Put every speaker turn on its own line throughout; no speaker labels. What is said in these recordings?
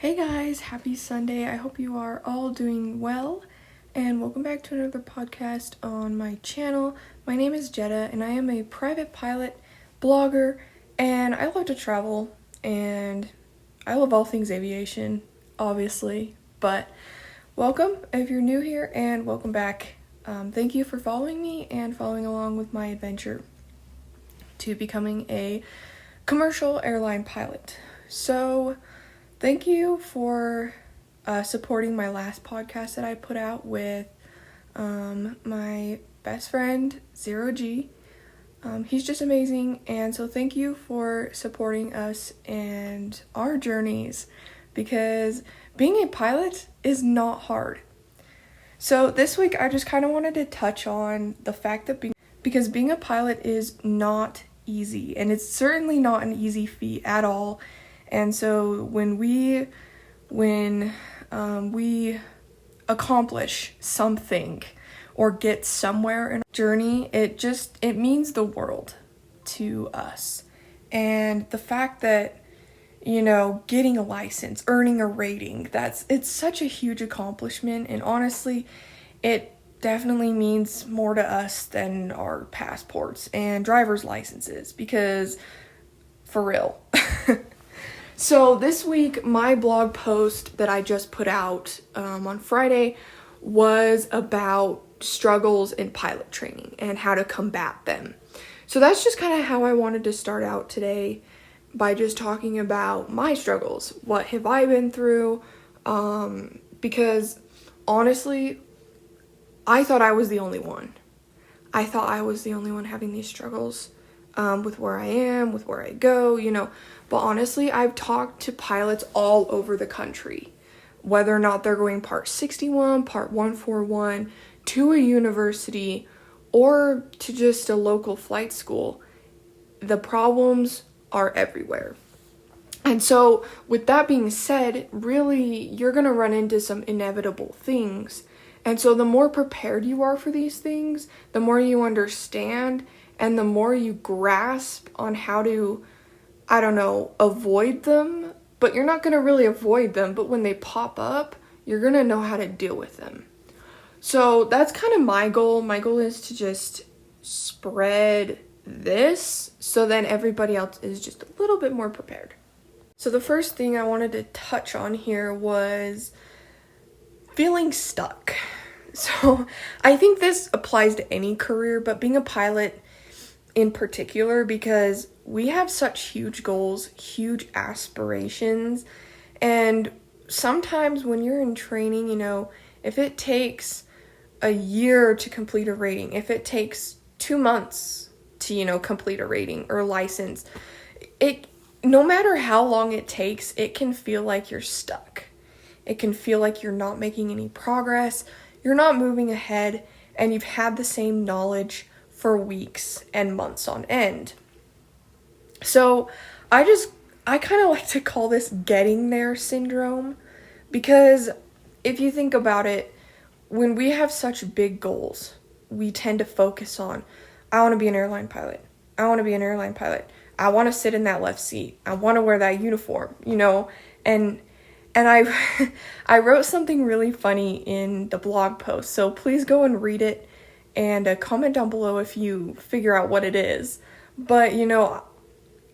Hey guys, happy Sunday. I hope you are all doing well, and welcome back to another podcast on my channel. My name is Jetta, and I am a private pilot, blogger, and I love to travel, and I love all things aviation, obviously, but welcome if you're new here, and welcome back. Thank you for following me and following along with my adventure to becoming a commercial airline pilot. So, thank you for supporting my last podcast that I put out with my best friend, Zero G. He's just amazing, and so thank you for supporting us and our journeys, because being a pilot is not hard. So this week I just kind of wanted to touch on the fact that being a pilot is not easy, and it's certainly not an easy feat at all. And so when we accomplish something or get somewhere in our journey, it means the world to us. And the fact that, getting a license, earning a rating, it's such a huge accomplishment, and honestly, it definitely means more to us than our passports and driver's licenses, because for real. So this week, my blog post that I just put out on Friday was about struggles in pilot training and how to combat them. So that's just kind of how I wanted to start out today, by just talking about my struggles. What have I been through? Because honestly, I thought I was the only one. I thought I was the only one having these struggles with where I am, with where I go, But honestly, I've talked to pilots all over the country, whether or not they're going Part 61, Part 141, to a university, or to just a local flight school. The problems are everywhere. And so, with that being said, really, you're going to run into some inevitable things. And so the more prepared you are for these things, the more you understand, and the more you grasp on how to, avoid them. But you're not going to really avoid them, but when they pop up, you're going to know how to deal with them. So that's kind of my goal. My goal is to just spread this, so then everybody else is just a little bit more prepared. So the first thing I wanted to touch on here was feeling stuck. So I think this applies to any career, but being a pilot in particular, because we have such huge goals, huge aspirations, and sometimes when you're in training, if it takes a year to complete a rating, if it takes 2 months to, complete a rating or license, no matter how long it takes, it can feel like you're stuck. It can feel like you're not making any progress, you're not moving ahead, and you've had the same knowledge for weeks and months on end. So I kind of like to call this getting there syndrome, because if you think about it, when we have such big goals, we tend to focus on, I want to be an airline pilot. I want to be an airline pilot. I want to sit in that left seat. I want to wear that uniform, and I wrote something really funny in the blog post, so please go and read it and comment down below if you figure out what it is. But,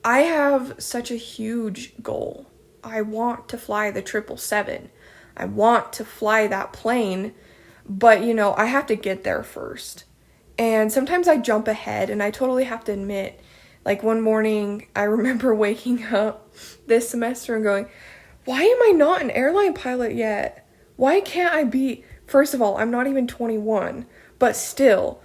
I have such a huge goal. I want to fly the 777. I want to fly that plane, but, I have to get there first. And sometimes I jump ahead, and I totally have to admit, like one morning, I remember waking up this semester and going, why am I not an airline pilot yet? Why can't I be? First of all, I'm not even 21, but still,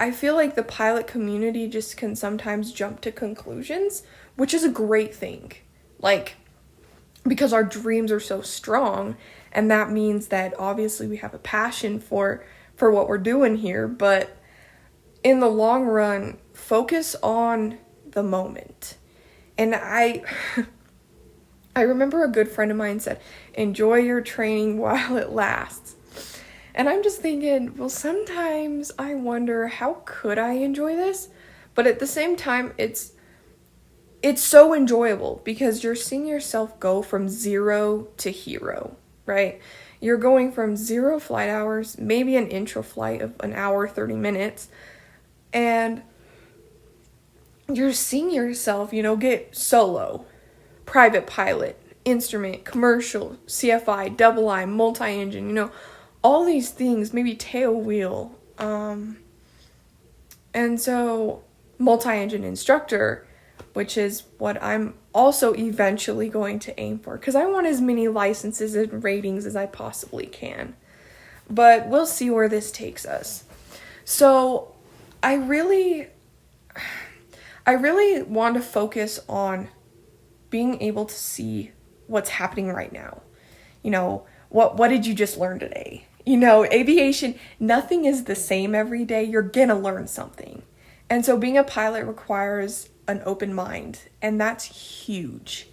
I feel like the pilot community just can sometimes jump to conclusions, which is a great thing. Because our dreams are so strong, and that means that obviously we have a passion for what we're doing here, but in the long run, focus on the moment. And I remember a good friend of mine said, enjoy your training while it lasts. And I'm just thinking, well, sometimes I wonder, how could I enjoy this? But at the same time, it's so enjoyable because you're seeing yourself go from zero to hero, right? You're going from 0 flight hours, maybe an intro flight of an hour, 30 minutes, and you're seeing yourself, get solo, private pilot, instrument, commercial, CFI, double I, multi-engine, all these things, maybe tail wheel, and so multi-engine instructor, which is what I'm also eventually going to aim for, because I want as many licenses and ratings as I possibly can. But we'll see where this takes us. So I really want to focus on being able to see what's happening right now. What did you just learn today? Aviation, nothing is the same every day. You're gonna learn something. And so being a pilot requires an open mind, and that's huge.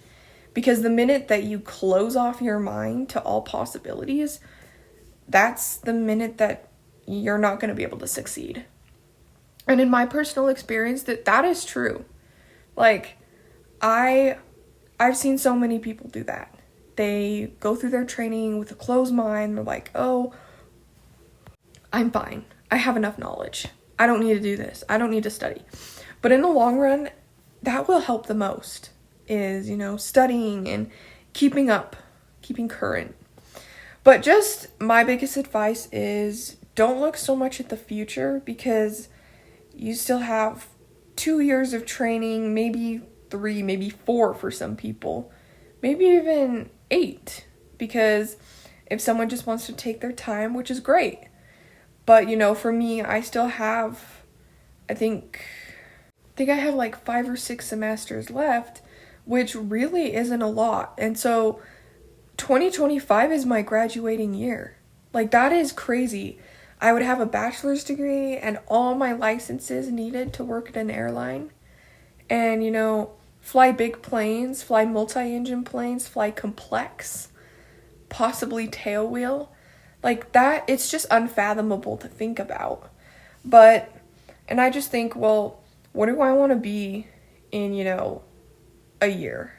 Because the minute that you close off your mind to all possibilities, that's the minute that you're not going to be able to succeed. And in my personal experience, that is true. Like, I've seen so many people do that. They go through their training with a closed mind. They're like, oh, I'm fine. I have enough knowledge. I don't need to do this. I don't need to study. But in the long run, that will help the most is, studying and keeping up, keeping current. But just my biggest advice is don't look so much at the future, because you still have 2 years of training, maybe 3, maybe 4 for some people, maybe even 8, because if someone just wants to take their time, which is great. But, for me, I still have, I think I have like 5 or 6 semesters left, which really isn't a lot. And so 2025 is my graduating year. Like, that is crazy. I would have a bachelor's degree and all my licenses needed to work at an airline. And, fly big planes, fly multi-engine planes, fly complex, possibly tail wheel. Like that, it's just unfathomable to think about. And I just think, well, what do I want to be in, a year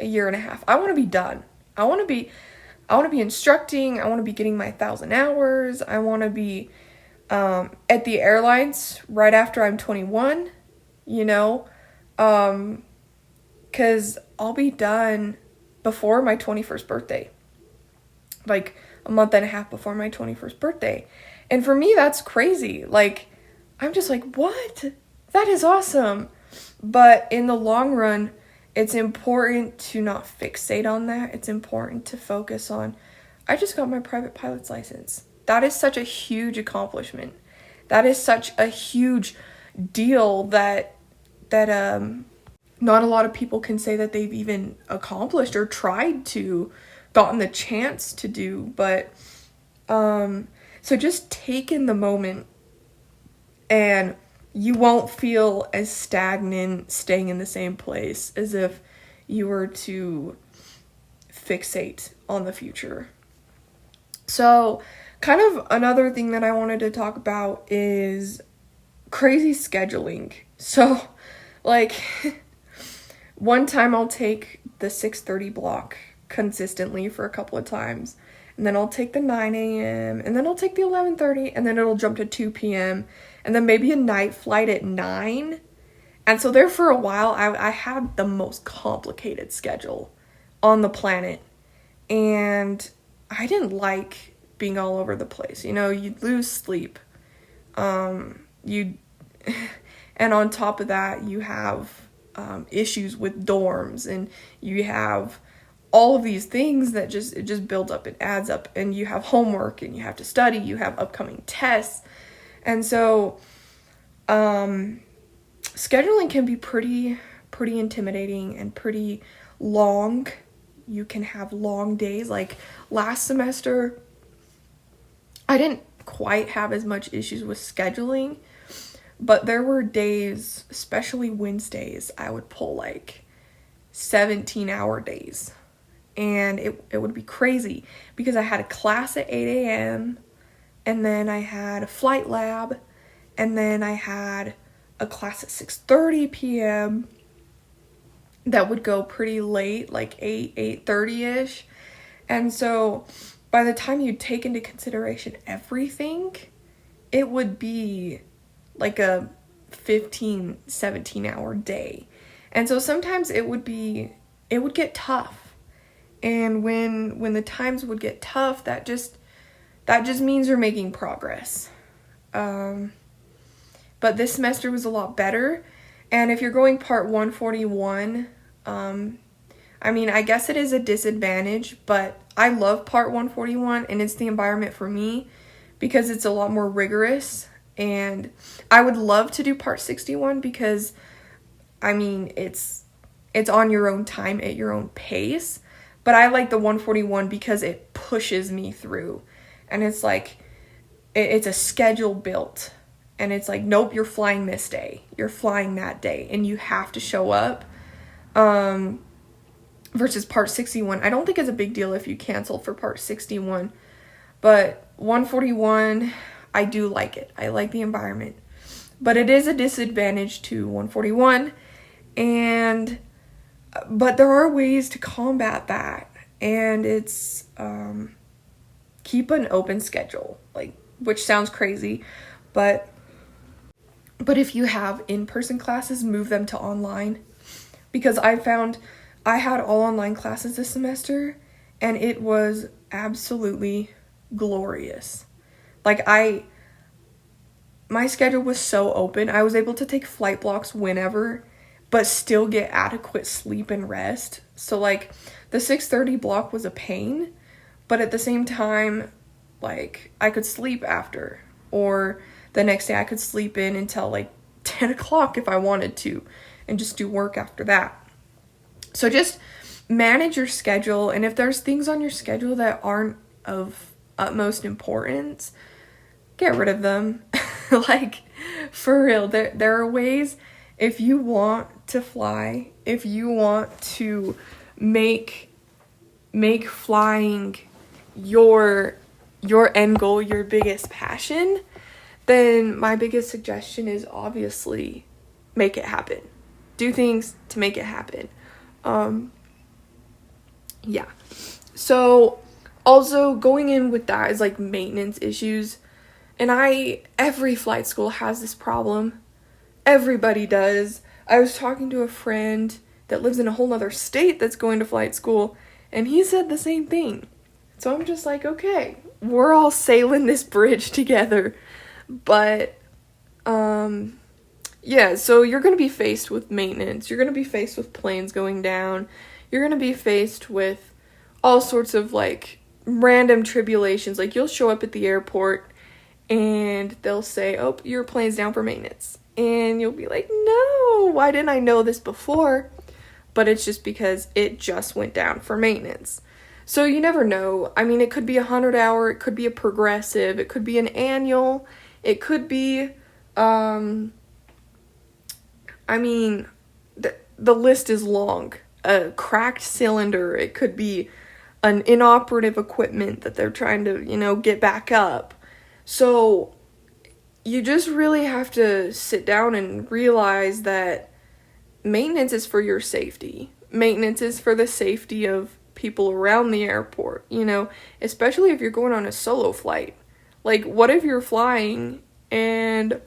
and a half? I want to be done. I want to be instructing. I want to be getting my 1,000 hours. I want to be at the airlines right after I'm 21, because I'll be done before my 21st birthday, like a month and a half before my 21st birthday. And for me, that's crazy. Like, I'm just like, what? That is awesome. But in the long run, it's important to not fixate on that. It's important to focus on, I just got my private pilot's license. That is such a huge accomplishment. That is such a huge deal that not a lot of people can say that they've even accomplished or tried to, gotten the chance to do. But so just take in the moment, and you won't feel as stagnant staying in the same place as if you were to fixate on the future. So kind of another thing that I wanted to talk about is crazy scheduling. So like one time I'll take the 6:30 block consistently for a couple of times, and then I'll take the 9 a.m. and then I'll take the 11:30, and then it'll jump to 2 p.m. and then maybe a night flight at 9. And so there for a while I had the most complicated schedule on the planet, and I didn't like being all over the place. You'd lose sleep, and on top of that you have issues with dorms, and you have all of these things that it just builds up, it adds up, and you have homework, and you have to study, you have upcoming tests. And so scheduling can be pretty intimidating and pretty long. You can have long days. Like last semester, I didn't quite have as much issues with scheduling, but there were days, especially Wednesdays, I would pull like 17-hour days. And it would be crazy because I had a class at 8 a.m. and then I had a flight lab, and then I had a class at 6:30 p.m. that would go pretty late, like 8:30ish. And so by the time you take into consideration everything, it would be like a 15, 17-hour day. And so sometimes it would get tough. And when the times would get tough, that just means you're making progress. But this semester was a lot better. And if you're going part 141, I mean, I guess it is a disadvantage, but I love part 141 and it's the environment for me because it's a lot more rigorous. And I would love to do part 61 because, I mean, it's on your own time at your own pace. But I like the 141 because it pushes me through. And it's like, it's a schedule built. And it's like, nope, you're flying this day. You're flying that day. And you have to show up. Versus part 61. I don't think it's a big deal if you cancel for part 61. But 141, I do like it. I like the environment. But it is a disadvantage to 141. But there are ways to combat that. And it's keep an open schedule. Which sounds crazy. But if you have in-person classes, move them to online. Because I found I had all online classes this semester, and it was absolutely glorious. My schedule was so open. I was able to take flight blocks whenever, but still get adequate sleep and rest. So, the 6:30 block was a pain, but at the same time, I could sleep after. Or the next day I could sleep in until, 10 o'clock if I wanted to, and just do work after that. So just manage your schedule, and if there's things on your schedule that aren't of utmost importance, get rid of them. For real, there are ways. If you want to fly, if you want to make flying your end goal, your biggest passion, then my biggest suggestion is obviously make it happen. Do things to make it happen. Yeah. So also going in with that is maintenance issues. And every flight school has this problem. Everybody does. I was talking to a friend that lives in a whole other state that's going to flight school, and he said the same thing. So I'm just okay, we're all sailing this bridge together. But, yeah, so you're going to be faced with maintenance. You're going to be faced with planes going down. You're going to be faced with all sorts of, random tribulations. You'll show up at the airport, and they'll say, oh, your plane's down for maintenance. And you'll be like, no, why didn't I know this before? But it's just because it just went down for maintenance. So you never know. I mean, it could be 100-hour, it could be a progressive, it could be an annual, it could be, the list is long. A cracked cylinder, it could be an inoperative equipment that they're trying to, get back up. So you just really have to sit down and realize that maintenance is for your safety. Maintenance is for the safety of people around the airport, especially if you're going on a solo flight. What if you're flying and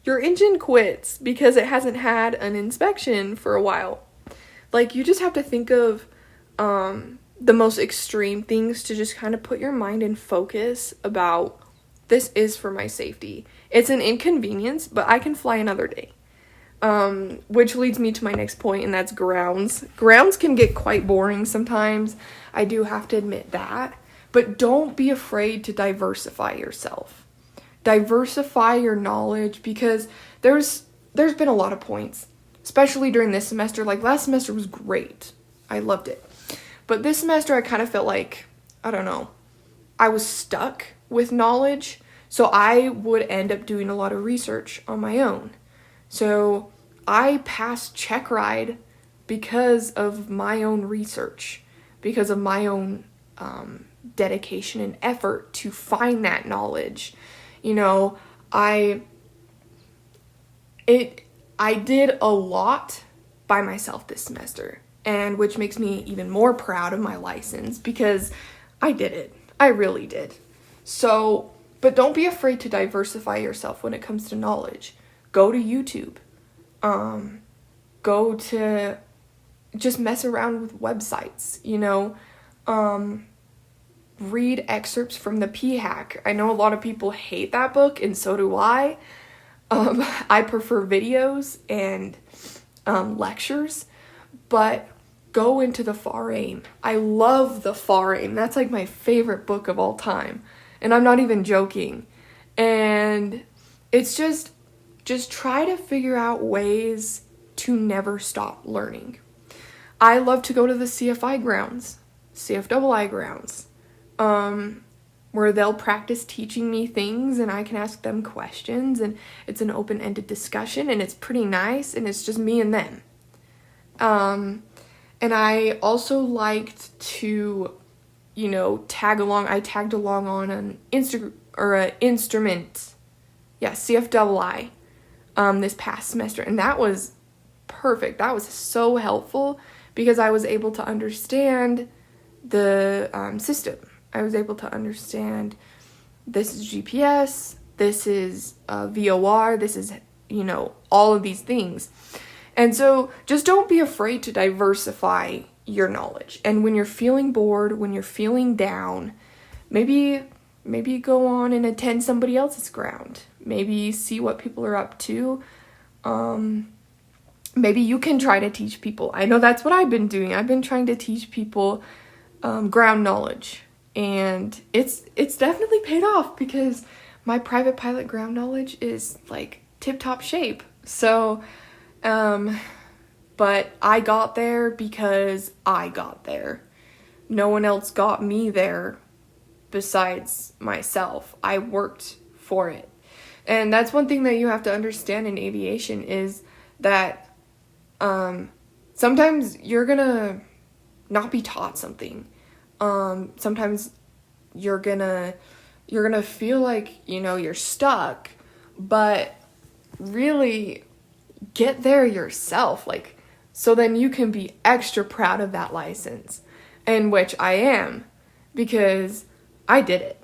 your engine quits because it hasn't had an inspection for a while? You just have to think of the most extreme things to just kind of put your mind in focus about, this is for my safety. It's an inconvenience, but I can fly another day. Which leads me to my next point, and that's grounds. Grounds can get quite boring sometimes. I do have to admit that. But don't be afraid to diversify yourself. Diversify your knowledge, because there's been a lot of points, especially during this semester. Last semester was great. I loved it. But this semester I kind of felt I was stuck with knowledge. So I would end up doing a lot of research on my own. So I passed check ride because of my own research, because of my own dedication and effort to find that knowledge. I did a lot by myself this semester, and which makes me even more proud of my license because I did it. I really did. So, but don't be afraid to diversify yourself when it comes to knowledge. Go to YouTube. Go to just mess around with websites, read excerpts from the P-Hack. I know a lot of people hate that book, and so do I. I prefer videos and lectures, but go into the Far Aim. I love the Far Aim. That's like my favorite book of all time, and I'm not even joking. And it's just try to figure out ways to never stop learning. I love to go to the CFI grounds, CFII grounds, where they'll practice teaching me things and I can ask them questions, and it's an open-ended discussion, and it's pretty nice, and it's just me and them. And I also liked to, tag along. I tagged along on an instrument, CFII, this past semester, and that was perfect. That was so helpful because I was able to understand the system. I was able to understand this is GPS, this is VOR, this is, all of these things. And so just don't be afraid to diversify your knowledge. And when you're feeling bored, when you're feeling down, maybe go on and attend somebody else's ground. Maybe see what people are up to. Maybe you can try to teach people. I know that's what I've been doing. I've been trying to teach people ground knowledge. And it's definitely paid off because my private pilot ground knowledge is like tip-top shape. So, but I got there because I got there. No one else got me there besides myself. I worked for it. And that's one thing that you have to understand in aviation is that sometimes you're gonna not be taught something. Sometimes you're gonna feel like, you're stuck, but really get there yourself, so then you can be extra proud of that license, and which I am, because I did it.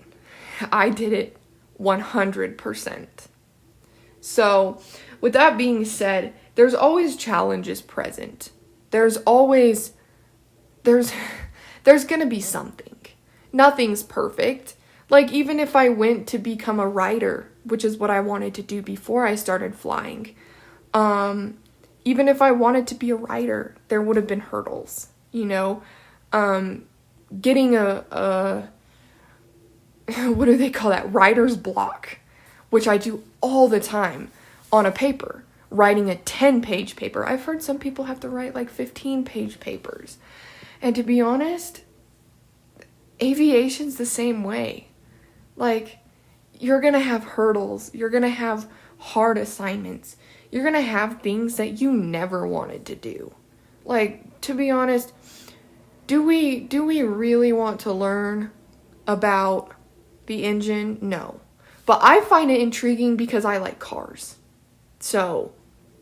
I did it 100%. So, with that being said, there's always challenges present. There's gonna be something. Nothing's perfect. Even if I went to become a writer, which is what I wanted to do before I started flying, even if I wanted to be a writer, there would have been hurdles, getting a what do they call that? Writer's block, which I do all the time on a paper. Writing a 10-page paper. I've heard some people have to write 15-page papers. And to be honest, aviation's the same way. You're going to have hurdles. You're going to have hard assignments. You're going to have things that you never wanted to do. To be honest, do we really want to learn about the engine? No. But I find it intriguing because I like cars. So,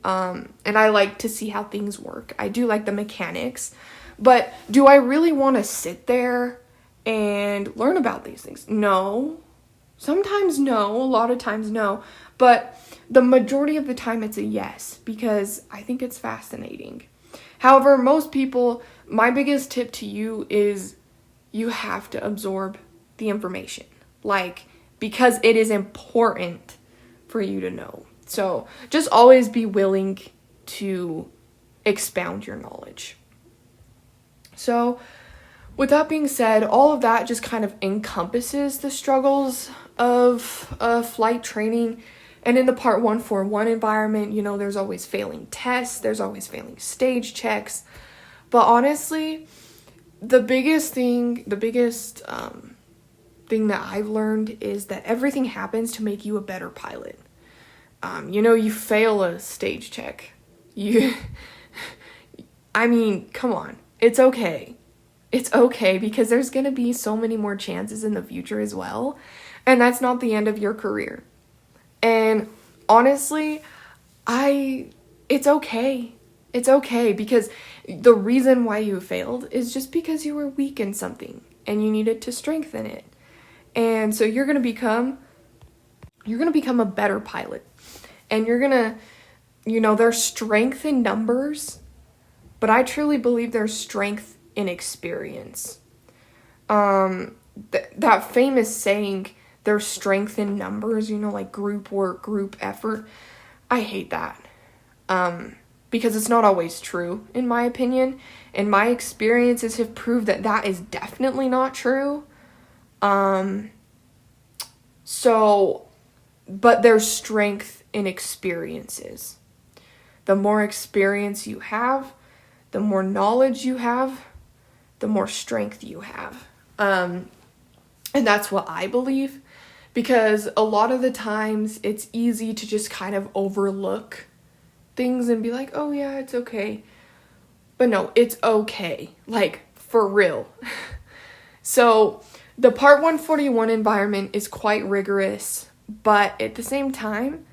and I like to see how things work. I do like the mechanics. But do I really want to sit there and learn about these things? No. Sometimes no. A lot of times no. But the majority of the time it's a yes, because I think it's fascinating. However, most people, my biggest tip to you is you have to absorb the information. Because it is important for you to know. So just always be willing to expound your knowledge. So with that being said, all of that just kind of encompasses the struggles of flight training. And in the Part 141 environment, there's always failing tests, there's always failing stage checks. But honestly, the biggest thing that I've learned is that everything happens to make you a better pilot. You fail a stage check. Come on. It's okay. It's okay because there's going to be so many more chances in the future as well. And that's not the end of your career. And honestly, it's okay. It's okay, because the reason why you failed is just because you were weak in something and you needed to strengthen it. And so you're going to become a better pilot. And you're going to, there's strength in numbers, but I truly believe there's strength in experience. That famous saying, there's strength in numbers, like group work, group effort. I hate that. Because it's not always true, in my opinion. And my experiences have proved that that is definitely not true. But there's strength in experiences. The more experience you have, the more knowledge you have, the more strength you have. And that's what I believe, because a lot of the times it's easy to just kind of overlook things and be like, oh yeah, it's okay. But no, it's okay. Like, for real. So the Part 141 environment is quite rigorous, but at the same time,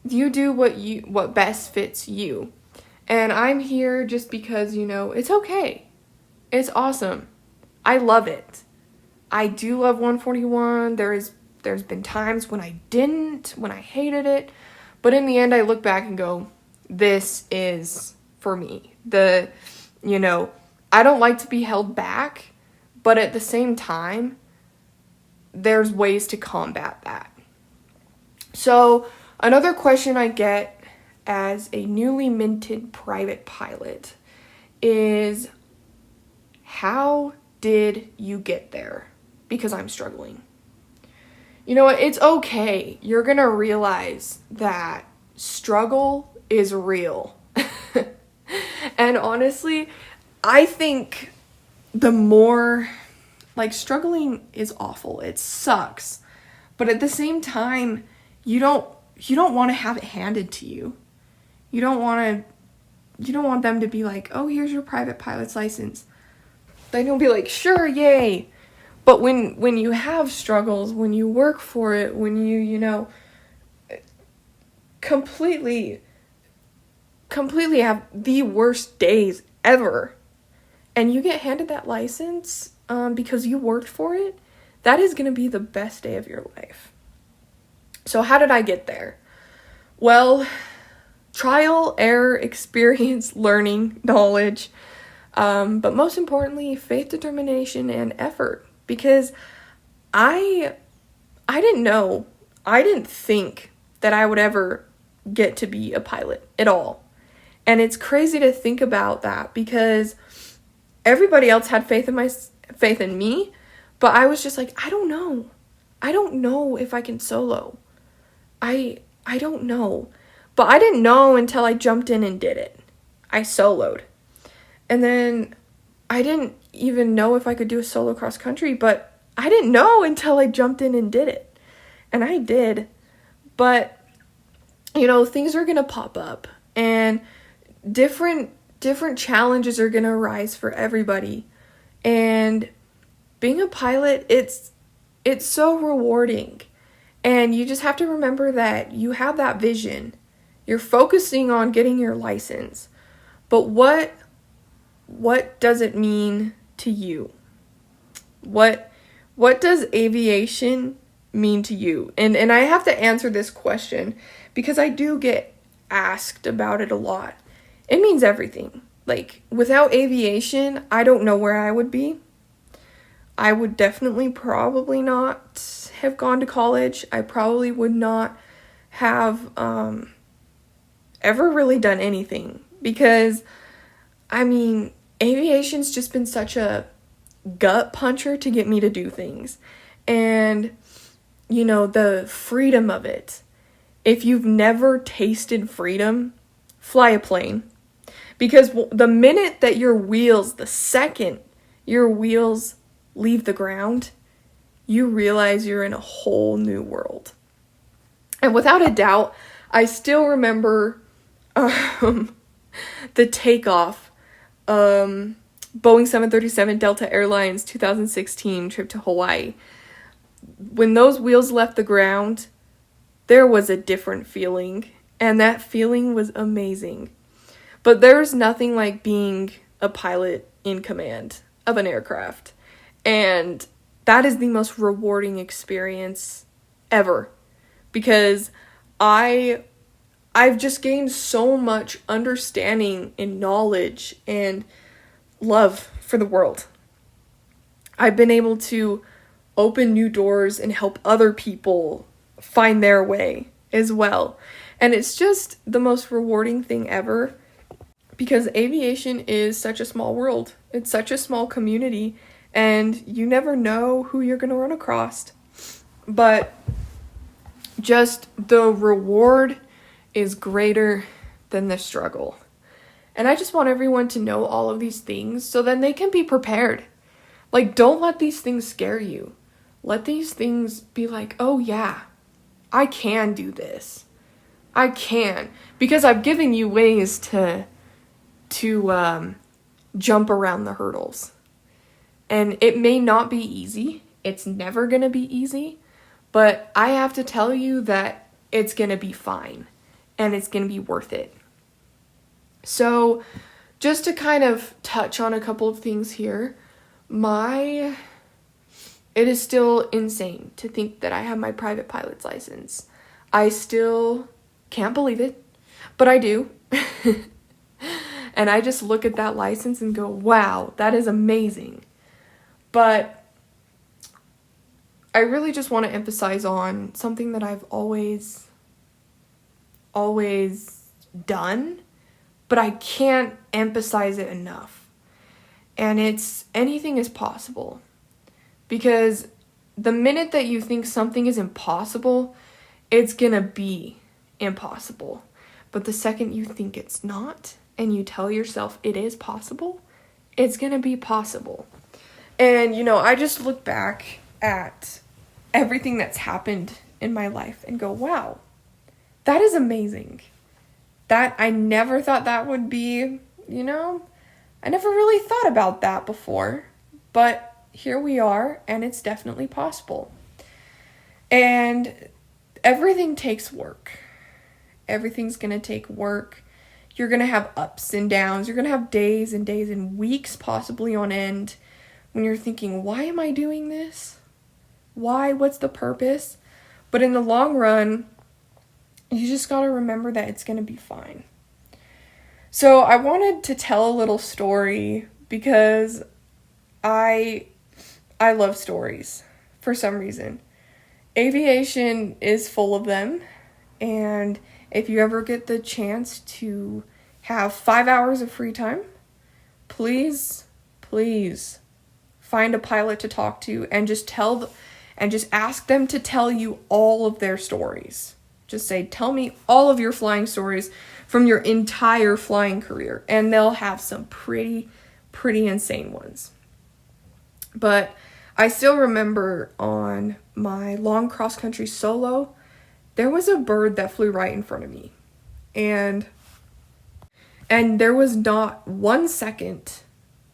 you do what best fits you. And I'm here just because, it's okay. It's awesome. I love it. I do love 141. There's been times when I didn't, when I hated it. But in the end, I look back and go, this is for me. I don't like to be held back, but at the same time, there's ways to combat that. So another question I get as a newly minted private pilot is, how did you get there? Because I'm struggling. You know what? It's okay. You're going to realize that struggle is real. And honestly, I think the more, struggling is awful. It sucks. But at the same time, you don't want to have it handed to you. You don't want them to be like, oh, here's your private pilot's license. Then you'll be like, sure, yay. But when you have struggles, when you work for it, when you completely have the worst days ever, and you get handed that license because you worked for it, that is going to be the best day of your life. So how did I get there? Well, trial, error, experience, learning, knowledge, but most importantly, faith, determination, and effort. Because I didn't think that I would ever get to be a pilot at all. And it's crazy to think about that, because everybody else had faith in me, but I was just like, I don't know if I can solo. I don't know. But I didn't know until I jumped in and did it. I soloed. And then I didn't even know if I could do a solo cross country, but I didn't know until I jumped in and did it. And I did. But, things are going to pop up, and different challenges are going to arise for everybody. And being a pilot, it's so rewarding. And you just have to remember that you have that vision. You're focusing on getting your license. But what does it mean to you? What does aviation mean to you? And I have to answer this question because I do get asked about it a lot. It means everything. Without aviation, I don't know where I would be. I would definitely probably not have gone to college. I probably would not have ever really done anything, because aviation's just been such a gut puncher to get me to do things. And, the freedom of it. If you've never tasted freedom, fly a plane. Because the minute that the second your wheels leave the ground, you realize you're in a whole new world. And without a doubt, I still remember the takeoff, Boeing 737 Delta Airlines 2016 trip to Hawaii. When those wheels left the ground, there was a different feeling, and that feeling was amazing. But there's nothing like being a pilot in command of an aircraft. And that is the most rewarding experience ever, because I've just gained so much understanding and knowledge and love for the world. I've been able to open new doors and help other people find their way as well. And it's just the most rewarding thing ever, because aviation is such a small world. It's such a small community, and you never know who you're going to run across. But just the reward is greater than the struggle. And I just want everyone to know all of these things so then they can be prepared. Like, don't let these things scare you. Let these things be like, oh yeah, I can do this. I can. Because I've given you ways to jump around the hurdles. And it may not be easy. It's never going to be easy. But I have to tell you that it's going to be fine. And it's going to be worth it. So, just to kind of touch on a couple of things here. It is still insane to think that I have my private pilot's license. I still can't believe it. But I do. And I just look at that license and go, wow, that is amazing. But I really just want to emphasize on something that I've always done, but I can't emphasize it enough. And it's anything is possible. Because the minute that you think something is impossible, it's gonna be impossible. But the second you think it's not, and you tell yourself it is possible, it's gonna be possible. And, I just look back at everything that's happened in my life and go, wow, that is amazing. That I never thought that would be, I never really thought about that before. But here we are, and it's definitely possible. And everything takes work. Everything's going to take work. You're going to have ups and downs. You're going to have days and days and weeks possibly on end when you're thinking, why am I doing this? Why? What's the purpose? But in the long run, you just got to remember that it's going to be fine. So I wanted to tell a little story because I love stories for some reason. Aviation is full of them, and if you ever get the chance to have 5 hours of free time, please find a pilot to talk to and just ask them to tell you all of their stories. Just say, tell me all of your flying stories from your entire flying career, and they'll have some pretty insane ones. But I still remember on my long cross-country solo, there was a bird that flew right in front of me. And there was not 1 second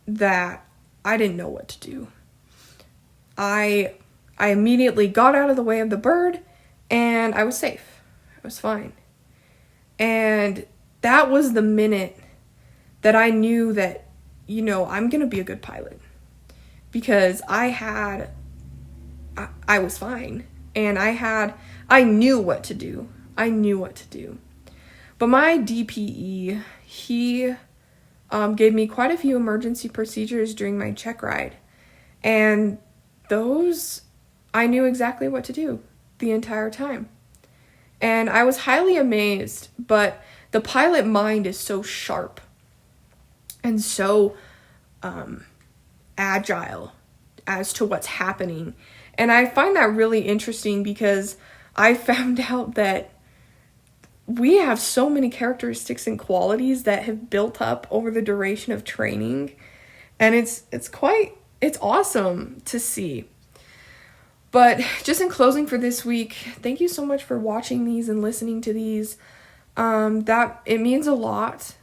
that I didn't know what to do. I immediately got out of the way of the bird, and I was safe. I was fine. And that was the minute that I knew that, I'm going to be a good pilot. Because I was fine. And I knew what to do. But my DPE, he gave me quite a few emergency procedures during my check ride. And those, I knew exactly what to do the entire time. And I was highly amazed, but the pilot mind is so sharp and so agile as to what's happening. And I find that really interesting because I found out that we have so many characteristics and qualities that have built up over the duration of training. And it's awesome to see. But just in closing for this week, thank you so much for watching these and listening to these. That it means a lot.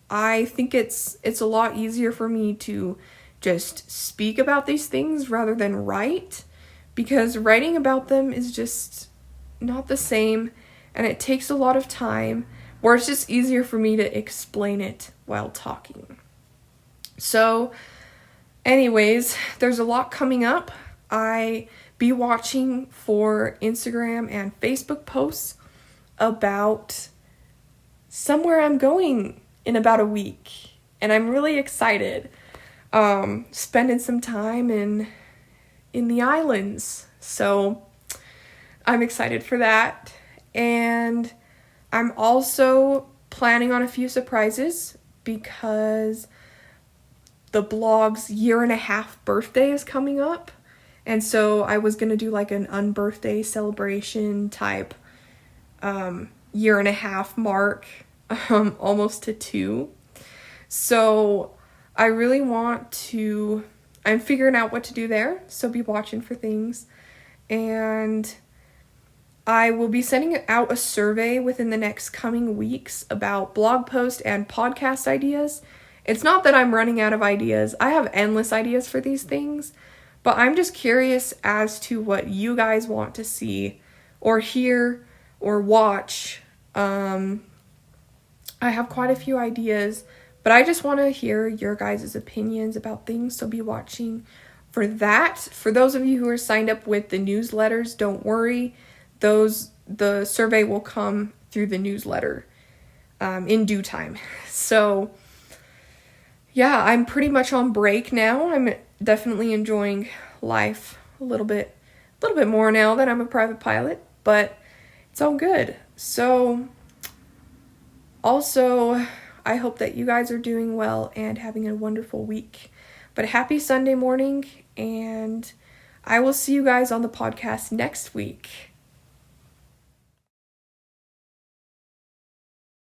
I think it's a lot easier for me to just speak about these things rather than write, because writing about them is just not the same, and it takes a lot of time or it's just easier for me to explain it while talking. So anyways, there's a lot coming up. Be watching for Instagram and Facebook posts about somewhere I'm going in about a week. And I'm really excited. Spending some time in the islands. So I'm excited for that. And I'm also planning on a few surprises because the blog's 1.5-year birthday is coming up. And so I was going to do like an unbirthday celebration type 1.5-year mark, almost to 2. So I really I'm figuring out what to do there. So be watching for things. And I will be sending out a survey within the next coming weeks about blog post and podcast ideas. It's not that I'm running out of ideas. I have endless ideas for these things. But I'm just curious as to what you guys want to see or hear or watch. I have quite a few ideas, but I just want to hear your guys' opinions about things, so be watching for that. For those of you who are signed up with the newsletters, don't worry. The survey will come through the newsletter in due time. So yeah, I'm pretty much on break now. I'm definitely enjoying life a little bit more now that I'm a private pilot, but it's all good. So also, I hope that you guys are doing well and having a wonderful week. But happy Sunday morning, and I will see you guys on the podcast next week.